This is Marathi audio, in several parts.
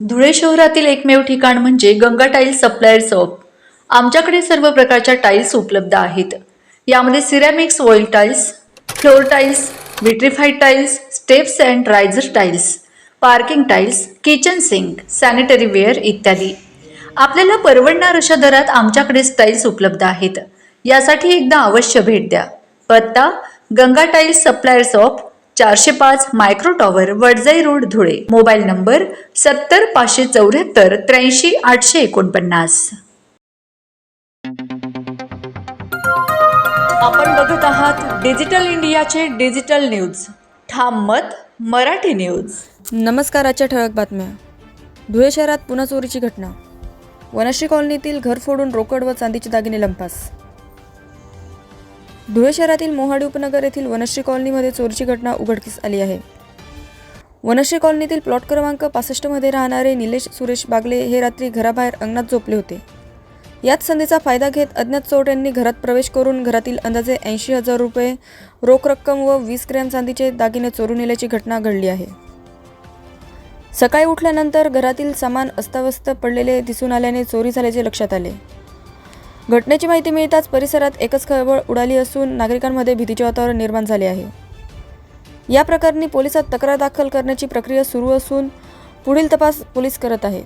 धुळे शहरातील एकमेव ठिकाण म्हणजे गंगा टाइल्स सप्लायर शॉप। आमच्याकडे सर्व प्रकारच्या टाइल्स उपलब्ध आहेत। यामध्ये ceramics oil tiles, floor tiles, vitrified tiles, steps and riser tiles, parking tiles, kitchen sink, sanitary ware इत्यादी। आपल्याला परवडणार अशा दरात आमच्याकडे टाइल्स उपलब्ध आहेत। यासाठी एकदा अवश्य भेट द्या। पत्ता Ganga tiles supplier shop, 405 micro tower, Wadjai road, Dhule. Mobile number 70 574 83 849। आपण बघत आहात डिजिटल इंडियाचे डिजिटल न्यूज। ठाम मत मराठी न्यूज। नमस्कार। आजच्या ठळक बातम्या। धुळे शहरात पुन्हा चोरीची घटना। वनश्री कॉलनीतील घर फोडून रोकड व चांदीचे दागिने लंपास। धुळे शहरातील मोहाडी उपनगर येथील वनश्री कॉलनीमध्ये चोरीची घटना उघडकीस आली आहे। वनश्री कॉलनीतील प्लॉट क्रमांक 65 मध्ये राहणारे निलेश सुरेश बागले हे रात्री घराबाहेर अंगणात झोपले होते। याच संधीचा फायदा घेत अज्ञात चोरट्यांनी घरात प्रवेश करून घरातील अंदाजे 80,000 रुपये रोख रक्कम व 20 ग्रॅम चांदीचे दागिने चोरून नेल्याची घटना घडली आहे। सकाळी उठल्यानंतर घरातील सामान अस्ताव्यस्त पडलेले दिसून आल्याने चोरी झाल्याचे लक्षात आले। घटनेची माहिती मिळताच परिसरात एकच खळबळ उडाली असून नागरिकांमध्ये भीतीचे वातावरण निर्माण झाले आहे। या प्रकरणी पोलिसात तक्रार दाखल करण्याची प्रक्रिया सुरू असून पुढील तपास पोलीस करत आहेत।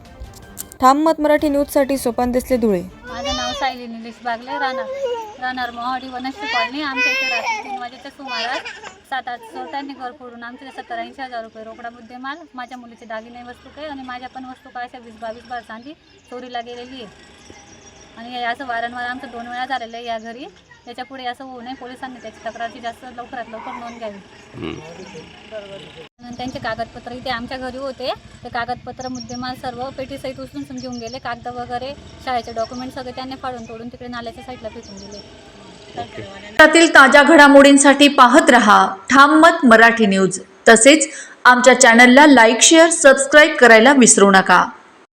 ठाम मत मराठी न्यूजसाठी सोपान देसले, धुळे। माझं नाव सायली निलेश बागले, राहणार मोहाडी वनश्री कॉलनी। आमच्या इथे रात्री 3 वाजेच्या सुमारास 7-8 चोरट्यांनी घर फोडून आमचे 70-80,000 रुपये रोकडा मुद्देमाल, माझ्या मुलीचे दागिने वस्तू काय आणि माझ्या पण वस्तू काय अशा 20-22 बार चांदी चोरीला गेलेली आहे। आणि असं वारंवार आमचं 2 वेळा झालेलं आहे या घरी। त्याच्या पुढे असं होऊ नये, पोलिसांनी त्याची तक्रारची जास्त लवकरात लवकर नोंद घ्यावी। त्यांचे कागदपत्र इथे आमच्या घरी होते। ते कागदपत्र मुद्देमाल सर्व पेटीसहित उचलून घेऊन गेले। कागद वगैरे शाळेचे डॉक्युमेंट सगळे त्यांनी फाडून तोडून तिकडे नाल्याच्या साईडला फेकून दिले। त्यातील ताज्या घडामोडींसाठी पाहत रहा ठाम मत मराठी न्यूज। तसेच आमच्या चॅनलला लाईक, शेअर, सबस्क्राईब करायला विसरू नका।